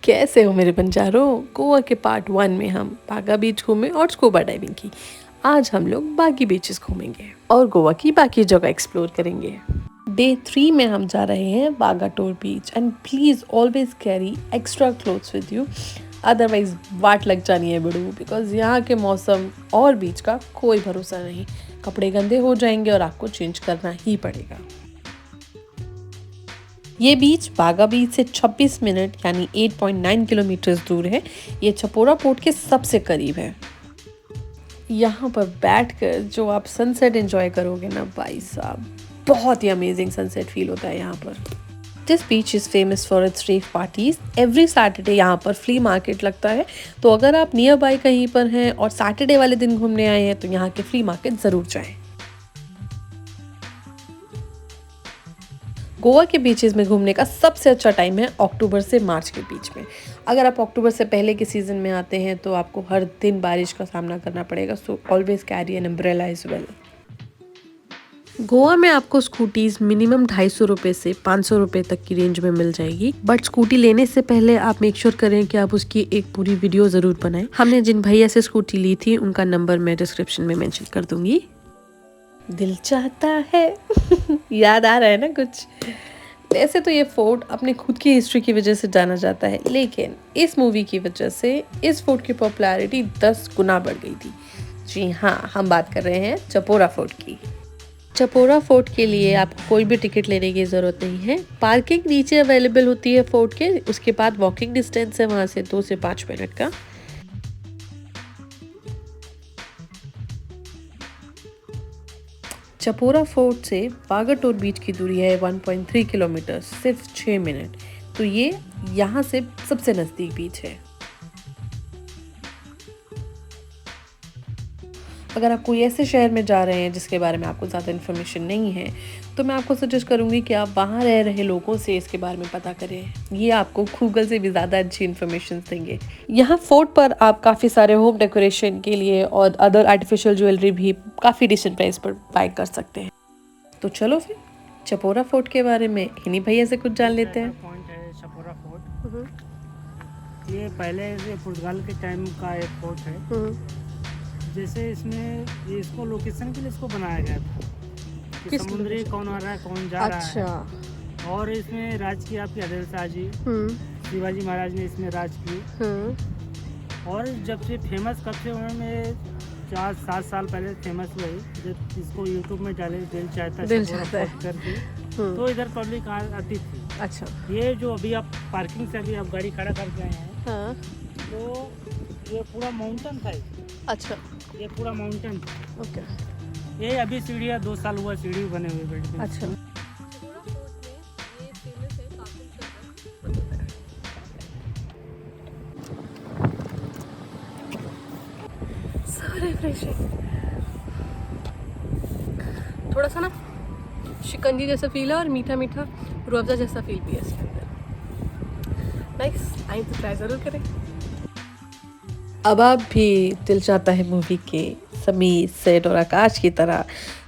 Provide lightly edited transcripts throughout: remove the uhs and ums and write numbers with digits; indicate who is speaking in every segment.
Speaker 1: कैसे हो मेरे बंजारों। गोवा के पार्ट 1 में हम बागा बीच घूमे और स्कूबा डाइविंग की। आज हम लोग बाकी बीचेस घूमेंगे और गोवा की बाकी जगह एक्सप्लोर करेंगे। डे 3 में हम जा रहे हैं बागा टोर beach and please always carry extra clothes with you, otherwise वाट लग जानी है बड़ू, बिकॉज यहाँ के मौसम और बीच का कोई भरोसा नहीं। कपड़े गंदे हो जाएंगे और आपको चेंज करना ही पड़ेगा। ये बीच बागा बीच से 26 मिनट यानी 8.9 किलोमीटर दूर है। ये चपोरा पोर्ट के सबसे करीब है। यहाँ पर बैठकर जो आप सनसेट एंजॉय करोगे ना भाई साहब, बहुत ही अमेजिंग सनसेट फील होता है यहाँ पर। This beach is famous for its rave parties. Every Saturday यहाँ पर फ्ली मार्केट लगता है, तो अगर आप नियर बाय कहीं पर हैं और सैटरडे वाले दिन घूमने आए हैं तो यहाँ के फ्ली मार्केट ज़रूर जाएं। गोवा के बीचेस में घूमने का सबसे अच्छा टाइम है अक्टूबर से मार्च के बीच में। अगर आप अक्टूबर से पहले के सीज़न में आते हैं तो आपको हर दिन बारिश का सामना करना पड़ेगा, so always carry an umbrella as well. Goa में आपको स्कूटीज मिनिमम 250 रुपये से 500 रुपये तक की रेंज में मिल जाएगी, बट स्कूटी लेने से पहले आप मेक श्योर करें कि आप उसकी एक पूरी वीडियो ज़रूर बनाएं। हमने जिन भैया से स्कूटी ली थी उनका नंबर मैं डिस्क्रिप्शन में मेंशन कर दूंगी। दिल चाहता है याद आ रहा है ना कुछ। वैसे तो ये फोर्ट अपने खुद की हिस्ट्री की वजह से जाना जाता है, लेकिन इस मूवी की वजह से इस फोर्ट की पॉपुलैरिटी 10 गुना बढ़ गई थी। जी हाँ, हम बात कर रहे हैं चपोरा फोर्ट की। चपोरा फोर्ट के लिए आपको कोई भी टिकट लेने की ज़रूरत नहीं है। पार्किंग नीचे अवेलेबल होती है फोर्ट के, उसके बाद वॉकिंग डिस्टेंस है वहाँ से 2 से 5 मिनट का। चपोरा फोर्ट से बागा टोर बीच की दूरी है 1.3 किलोमीटर, सिर्फ 6 मिनट। तो ये यहाँ से सबसे नज़दीक बीच है। अगर आप कोई ऐसे शहर में जा रहे हैं जिसके बारे में आपको ज़्यादा इन्फॉर्मेशन नहीं है, तो मैं आपको सजेस्ट करूँगी कि आप वहाँ रह रहे लोगों से इसके बारे में पता करें। ये आपको गूगल से भी ज़्यादा अच्छी इन्फॉर्मेशन देंगे। यहाँ फोर्ट पर आप काफ़ी सारे होम डेकोरेशन के लिए और अदर आर्टिफिशियल ज्वेलरी भी काफ़ी डिसेंट प्राइस पर बाय कर सकते हैं। तो चलो फिर चपोरा फोर्ट के बारे में इन्हीं भैया से कुछ जान लेते हैं।
Speaker 2: पॉइंट है चपोरा फोर्ट। ये पहले पुर्तगाल के टाइम का एक फोर्ट है। जैसे इसमें इसको लोकेशन के लिए इसको बनाया गया था कि समुद्री कौन आ रहा है कौन जा रहा है। और इसमें राज की आपकी आदिल शाह जी, शिवाजी महाराज ने इसमें राज की। और जब से फेमस कब से उन्होंने 4-7 साल पहले फेमस हुई, जब इसको यूट्यूब में डाले दिल चाहता है करके, तो इधर पब्लिक आती थी। अच्छा, ये जो अभी आप पार्किंग से अभी आप गाड़ी खड़ा करके आए हैं, तो ये पूरा माउंटेन था। अच्छा, ये पूरा माउंटेन था। ओके। ये अभी सीढ़ियाँ 2 साल हुआ सीढ़ी बने हुए बिल्डिंग। अच्छा। थोड़ा सा ना शिकंजी जैसा फील है और मीठा मीठा रूह जैसा फील भी है इसके अंदर। नाइस, आइए तो ट्राई ज़रूर करें। अब आप भी दिल चाहता है मूवी के समीर, सेठ और आकाश की तरह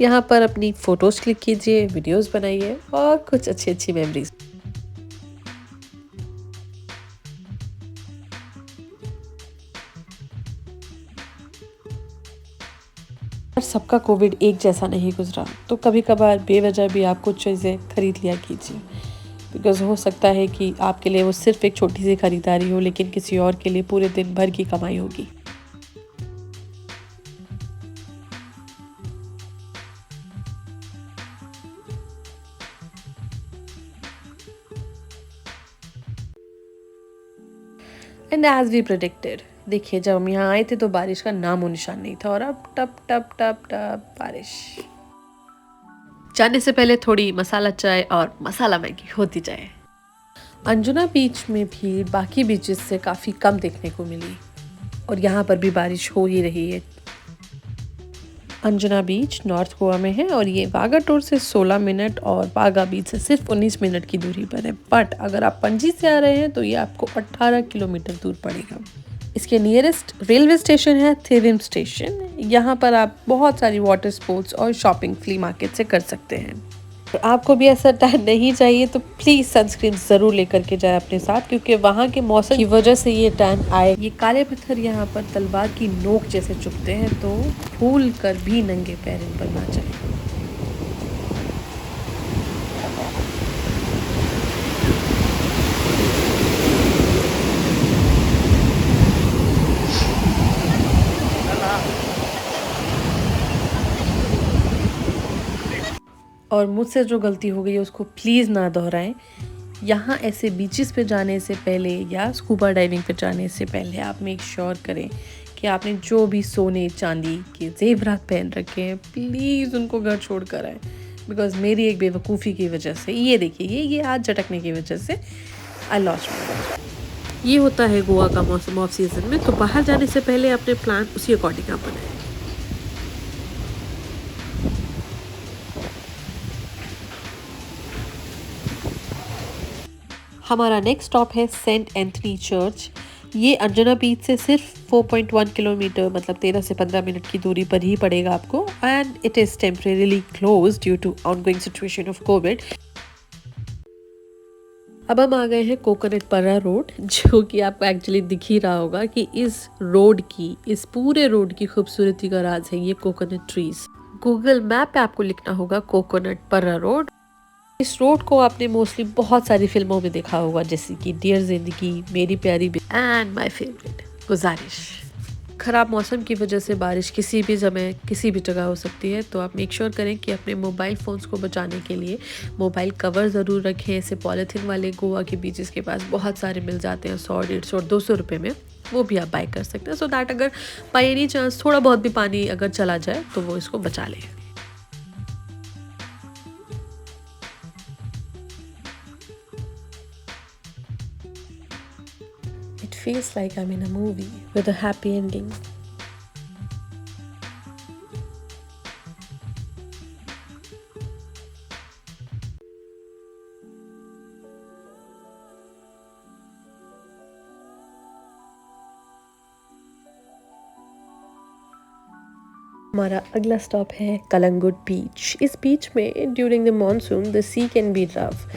Speaker 2: यहाँ पर अपनी फ़ोटोज़ क्लिक कीजिए, वीडियोस बनाइए और कुछ अच्छी अच्छी मेमोरीज। सबका कोविड एक जैसा नहीं गुजरा, तो कभी कभार बेवजह भी आप कुछ चीज़ें खरीद लिया कीजिए, बिकॉज़ हो सकता है कि आपके लिए वो सिर्फ एक छोटी सी खरीदारी हो, लेकिन किसी और के लिए पूरे दिन भर की कमाई होगी। एंड एज वी प्रेडिक्टेड, देखिए जब हम यहाँ आए थे तो बारिश का नामो निशान नहीं था, और अब टप टप टप टप बारिश। जाने से पहले थोड़ी मसाला चाय और मसाला मैगी होती जाए। अंजुना बीच में भीड़ बाकी बीचेस से काफ़ी कम देखने को मिली, और यहाँ पर भी बारिश हो ही रही है। अंजुना बीच नॉर्थ गोवा में है और ये बागा टोर से 16 मिनट और बागा बीच से सिर्फ 19 मिनट की दूरी पर है। बट अगर आप पणजी से आ रहे हैं तो ये आपको 18 किलोमीटर दूर पड़ेगा। इसके नियरेस्ट रेलवे स्टेशन है थिविम स्टेशन। यहाँ पर आप बहुत सारी वाटर स्पोर्ट्स और शॉपिंग फ्ली मार्केट से कर सकते हैं।
Speaker 1: आपको भी ऐसा टैन नहीं चाहिए तो प्लीज सनस्क्रीन जरूर लेकर के जाए अपने साथ, क्योंकि वहाँ के मौसम की वजह से ये टैन आए। ये काले पत्थर यहाँ पर तलवार की नोक जैसे चुभते हैं, तो भूल कर भी नंगे पैर इन पर ना चले। और मुझसे जो गलती हो गई है उसको प्लीज़ ना दोहराएं। यहाँ ऐसे बीचेस पे जाने से पहले या स्कूबा डाइविंग पे जाने से पहले आप मेक श्योर करें कि आपने जो भी सोने चांदी के जेवरात पहन रखे हैं प्लीज़ उनको घर छोड़ कर आए। बिकॉज मेरी एक बेवकूफ़ी की वजह से, ये देखिए ये हाथ झटकने की वजह से आई लॉस्ट माय बैग। ये होता है गोवा का मौसम ऑफ सीज़न में, तो बाहर जाने से पहले अपने प्लान उसी अकॉर्डिंग आप बनाएं। हमारा नेक्स्ट स्टॉप है सेंट एंथनी चर्च। ये अंजुना बीच से सिर्फ 4.1 किलोमीटर मतलब 13 से 15 मिनट की दूरी पर ही पड़ेगा आपको, and it is temporarily close due to ongoing situation of Covid. अब हम आ गए हैं कोकोनट पर्रा रोड, जो कि आपको एक्चुअली दिख ही रहा होगा कि इस पूरे रोड की खूबसूरती का राज है ये कोकोनट ट्रीज। गूगल मैप पे आपको लिखना होगा कोकोनट पर्रा रोड। इस रोड को आपने मोस्टली बहुत सारी फिल्मों में देखा होगा, जैसे कि डियर जिंदगी, मेरी प्यारी एंड माय फेवरेट गुजारिश। खराब मौसम की वजह से बारिश किसी भी समय किसी भी जगह हो सकती है, तो आप मेक श्योर करें कि अपने मोबाइल फ़ोन्स को बचाने के लिए मोबाइल कवर ज़रूर रखें। ऐसे पॉलीथीन वाले गोवा के बीचेस के पास बहुत सारे मिल जाते हैं 100, 150 और 200 रुपये में, वो भी आप बाय कर सकते हैं, सो दैट अगर बाई एनी चांस थोड़ा बहुत भी पानी अगर चला जाए तो वो इसको बचा ले। It feels like I'm in a movie with a happy ending. हमारा अगला स्टॉप है कलंगुट बीच। इस बीच में during the monsoon the sea can be rough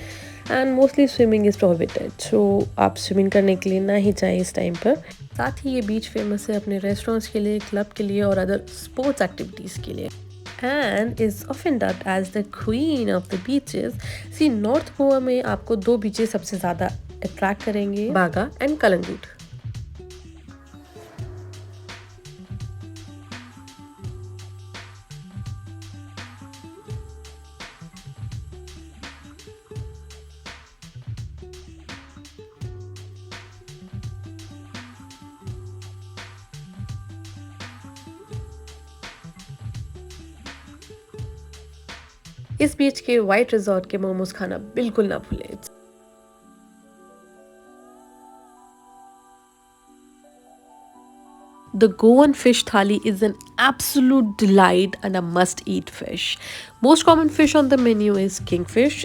Speaker 1: and mostly swimming is prohibited, so आप स्विमिंग करने के लिए ना ही जाएं इस टाइम पर। साथ ही ये बीच फेमस है अपने रेस्टोरेंट्स के लिए, क्लब के लिए और अदर स्पोर्ट्स एक्टिविटीज़ के लिए, and is often dubbed as the queen of the beaches. See north Goa में आपको 2 बीचेस सबसे ज़्यादा अट्रैक्ट करेंगे, बागा एंड कलंगुट। इस बीच के वाइट रिजॉर्ट के मोमोज खाना बिल्कुल ना भूलें। The Goan fish thali is an absolute delight and a must-eat fish. Most common fish on the menu is kingfish.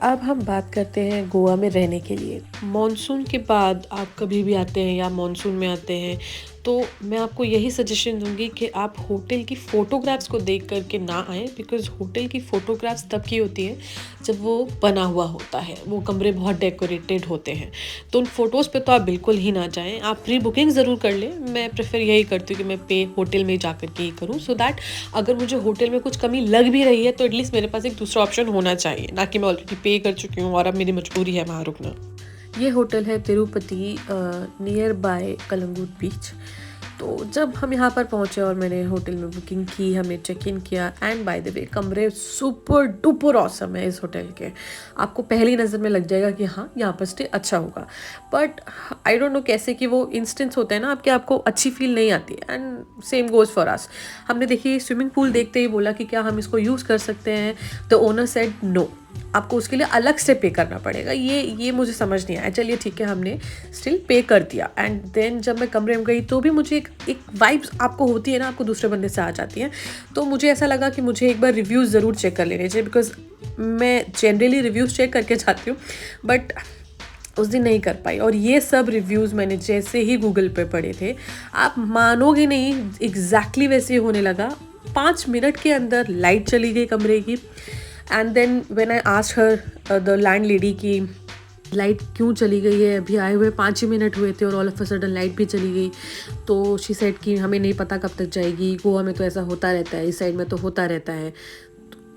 Speaker 1: अब हम बात करते हैं गोवा में रहने के लिए। मॉनसून के बाद आप कभी भी आते हैं या मॉनसून में आते हैं तो मैं आपको यही सजेशन दूंगी कि आप होटल की फ़ोटोग्राफ्स को देख करके ना आएँ, बिकॉज़ होटल की फ़ोटोग्राफ्स तब की होती हैं जब वो बना हुआ होता है, वो कमरे बहुत डेकोरेटेड होते हैं, तो उन फ़ोटोज़ पे तो आप बिल्कुल ही ना जाएं। आप प्री बुकिंग ज़रूर कर लें। मैं प्रेफर यही करती हूँ कि मैं पे होटल में जा कर के ही करूँ, सो दैट अगर मुझे होटल में कुछ कमी लग भी रही है तो एटलीस्ट मेरे पास एक दूसरा ऑप्शन होना चाहिए, ना कि मैं ऑलरेडी पे कर चुकी हूँ और अब मेरी मजबूरी है वहाँ रुकना। ये होटल है तिरुपति नियर बाय कलंगुट बीच। तो जब हम यहाँ पर पहुँचे और मैंने होटल में बुकिंग की, हमने चेक इन किया, एंड बाय द वे कमरे सुपर डुपर ऑसम है इस होटल के। आपको पहली नज़र में लग जाएगा कि हाँ यहाँ पर स्टे अच्छा होगा, बट आई डोंट नो कैसे कि वो इंस्टेंस होते हैं ना आपको अच्छी फील नहीं आती है, and same goes for us. हमने देखिए स्विमिंग पूल देखते ही बोला कि क्या हम इसको यूज़ कर सकते हैं, द ओनर सेड नो, आपको उसके लिए अलग से पे करना पड़ेगा। ये मुझे समझ नहीं आया। चलिए ठीक है, हमने स्टिल पे कर दिया, एंड देन जब मैं कमरे में गई तो भी मुझे एक वाइब्स आपको होती है ना, आपको दूसरे बंदे से आ जाती है, तो मुझे ऐसा लगा कि मुझे एक बार रिव्यूज़ ज़रूर चेक कर लेने चाहिए, बिकॉज मैं जनरली रिव्यूज़ चेक करके जाती हूँ, बट उस दिन नहीं कर पाई। और ये सब रिव्यूज़ मैंने जैसे ही गूगल पे पढ़े थे, आप मानोगे नहीं, एग्जैक्टली वैसे होने लगा। 5 मिनट के अंदर लाइट चली गई कमरे की, and then when I asked her the land lady की लाइट क्यों चली गई है, अभी आए हुए 5 ही मिनट हुए थे और all of a sudden light भी चली गई। तो शी सेड कि हमें नहीं पता कब तक जाएगी, गोवा में तो ऐसा होता रहता है, इस साइड में तो होता रहता है।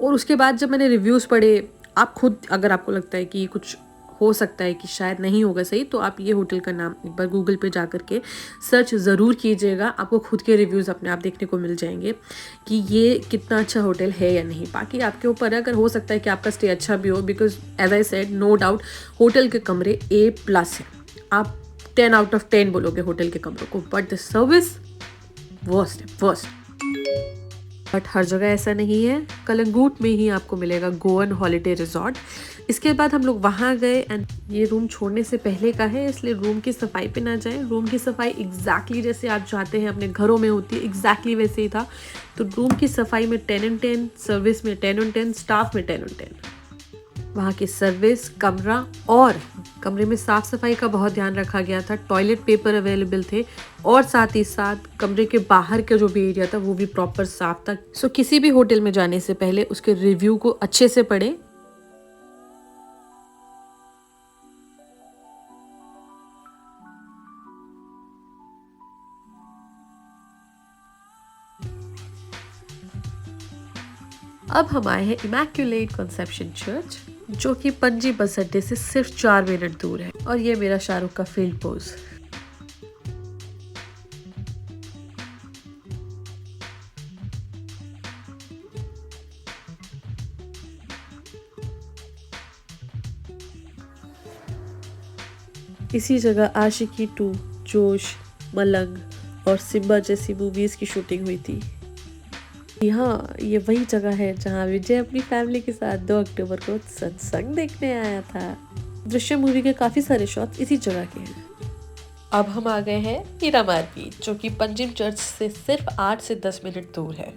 Speaker 1: और उसके बाद जब मैंने रिव्यूज़ पढ़े, आप खुद अगर आपको लगता है कि कुछ हो सकता है कि शायद नहीं होगा सही, तो आप ये होटल का नाम एक बार गूगल पे जा करके सर्च ज़रूर कीजिएगा। आपको खुद के रिव्यूज़ अपने आप देखने को मिल जाएंगे कि ये कितना अच्छा होटल है या नहीं। बाकी आपके ऊपर है, अगर हो सकता है कि आपका स्टे अच्छा भी हो, because as I said no doubt hotel के कमरे A+ है। आप 10 आउट ऑफ 10 बोलोगे होटल के कमरों को, बट द सर्विस वर्स्ट है, वर्स्ट। बट हर जगह ऐसा नहीं है। कलंगूट में ही आपको मिलेगा गोवन हॉलीडे रिजॉर्ट। इसके बाद हम लोग वहाँ गए एंड ये रूम छोड़ने से पहले का है, इसलिए रूम की सफाई पे ना जाएं। रूम की सफाई एग्जैक्टली जैसे आप चाहते हैं अपने घरों में होती है, एग्जैक्टली वैसे ही था। तो रूम की सफाई में 10/10, सर्विस में 10/10, स्टाफ में 10/10। वहाँ की सर्विस, कमरा और कमरे में साफ़ सफाई का बहुत ध्यान रखा गया था। टॉयलेट पेपर अवेलेबल थे और साथ ही साथ कमरे के बाहर का जो भी एरिया था वो भी प्रॉपर साफ था। सो किसी भी होटल में जाने से पहले उसके रिव्यू को अच्छे से पढ़ें। अब हम आए हैं इमैक्युलेट कंसेप्शन चर्च, जो कि पणजी बस अड्डे से सिर्फ 4 मिनट दूर है। और ये मेरा शाहरुख का फील्ड पोज। इसी जगह आशिकी 2, जोश, मलंग और सिम्बा जैसी मूवीज की शूटिंग हुई थी। हाँ, ये वही जगह है जहाँ विजय अपनी फैमिली के साथ 2 अक्टूबर को सत्संग देखने आया था। दृश्यम मूवी के काफी सारे शॉट्स इसी जगह के हैं। अब हम आ गए हैं मीरामार बीच, जो कि पंजिम चर्च से सिर्फ 8 से 10 मिनट दूर है।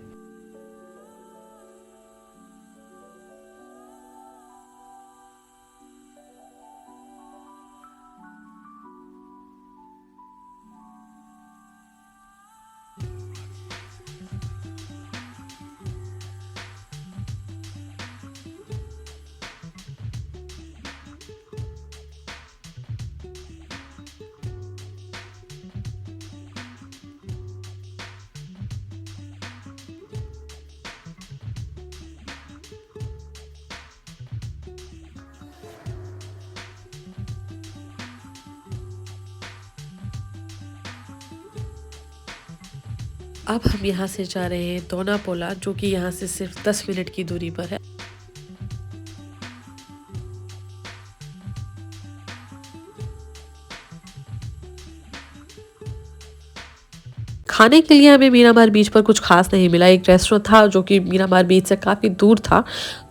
Speaker 1: अब हम यहाँ से जा रहे हैं दोनापोला, जो कि यहाँ से सिर्फ 10 मिनट की दूरी पर है। खाने के लिए हमें मीरामार बीच पर कुछ खास नहीं मिला। एक रेस्टोरेंट था जो कि मीरामार बीच से काफ़ी दूर था।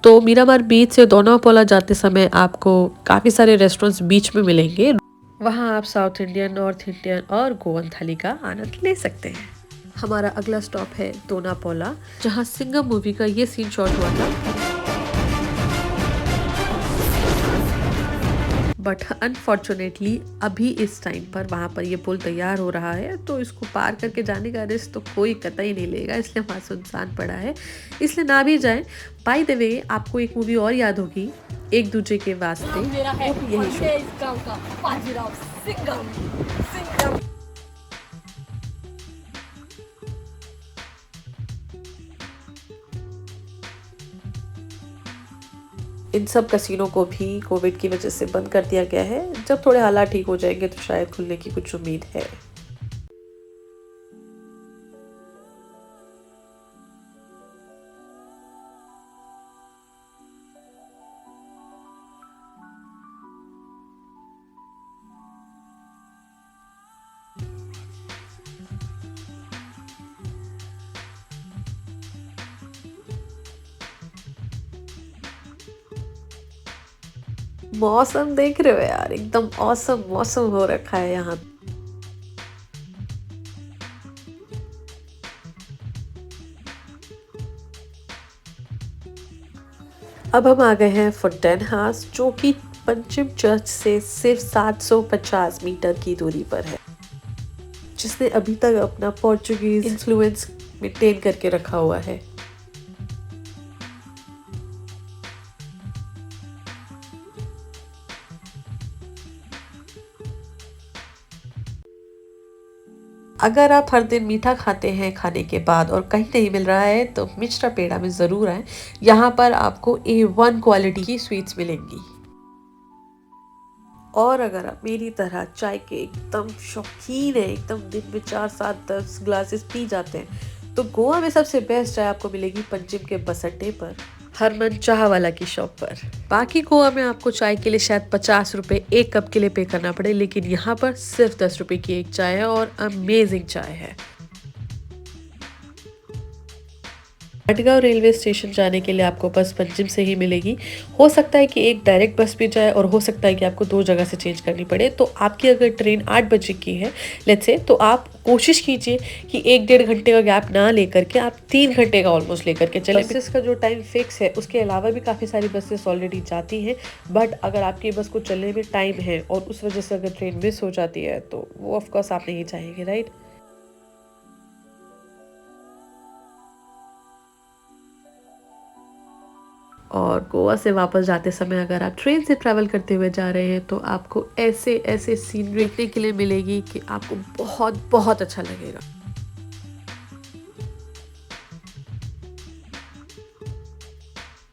Speaker 1: तो मीरामार बीच से दोनापोला जाते समय आपको काफ़ी सारे रेस्टोरेंट्स बीच में मिलेंगे। वहाँ आप साउथ इंडियन, नॉर्थ इंडियन और गोवन थाली का आनंद ले सकते हैं। हमारा अगला स्टॉप है दोनापोला, जहाँ सिंघम मूवी का ये सीन शॉट हुआ था। बट अनफॉर्चुनेटली अभी इस टाइम पर वहाँ पर ये पुल तैयार हो रहा है, तो इसको पार करके जाने का रिस्क तो कोई कतई नहीं लेगा, इसलिए वहाँ सुनसान पड़ा है, इसलिए ना भी जाएं। बाय द वे, आपको एक मूवी और याद होगी, एक दूजे के वास्ते, यही शो। इन सब कसिनों को भी कोविड की वजह से बंद कर दिया गया है। जब थोड़े हालात ठीक हो जाएंगे तो शायद खुलने की कुछ उम्मीद है। मौसम देख रहे हो यार, एकदम ऑसम मौसम हो रखा है यहाँ। अब हम आ गए हैं फुंटेन हाउस, जो कि पंजिम चर्च से सिर्फ 750 मीटर की दूरी पर है, जिसने अभी तक अपना पोर्चुगीज इन्फ्लुएंस मेंटेन करके रखा हुआ है। अगर आप हर दिन मीठा खाते हैं खाने के बाद और कहीं नहीं मिल रहा है तो मिस्टर पेड़ा में ज़रूर आए। यहाँ पर आपको A1 क्वालिटी की स्वीट्स मिलेंगी। और अगर आप मेरी तरह चाय के एकदम शौकीन है, एकदम दिन में 4, 7, 10 ग्लासेस पी जाते हैं, तो गोवा में सबसे बेस्ट चाय आपको मिलेगी पंजिम के बस अड्डे पर, हरमन चाह वाला की शॉप पर। बाकी गोवा में आपको चाय के लिए शायद 50 रुपए एक कप के लिए पे करना पड़े, लेकिन यहाँ पर सिर्फ 10 रुपए की एक चाय है और अमेजिंग चाय है। मडगांव रेलवे स्टेशन जाने के लिए आपको बस पंजिम से ही मिलेगी। हो सकता है कि एक डायरेक्ट बस भी जाए और हो सकता है कि आपको 2 जगह से चेंज करनी पड़े। तो आपकी अगर ट्रेन 8 बजे की है लेट्स से, तो आप कोशिश कीजिए कि 1-1.5 घंटे का गैप ना लेकर के आप 3 घंटे का ऑलमोस्ट लेकर के चले। बसेस का जो टाइम फिक्स है उसके अलावा भी काफ़ी सारी बसेस ऑलरेडी जाती हैं, बट अगर आपकी बस को चलने में टाइम है और उस वजह से अगर ट्रेन मिस हो जाती है तो वो ऑफकोर्स आप नहीं चाहेंगे, राइट। और गोवा से वापस जाते समय अगर आप ट्रेन से ट्रैवल करते हुए जा रहे हैं तो आपको ऐसे ऐसे सीन देखने के लिए मिलेगी कि आपको बहुत बहुत अच्छा लगेगा।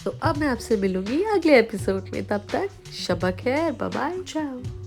Speaker 1: तो अब मैं आपसे मिलूंगी अगले एपिसोड में, तब तक शबा खैर, बाय बाय, चाओ।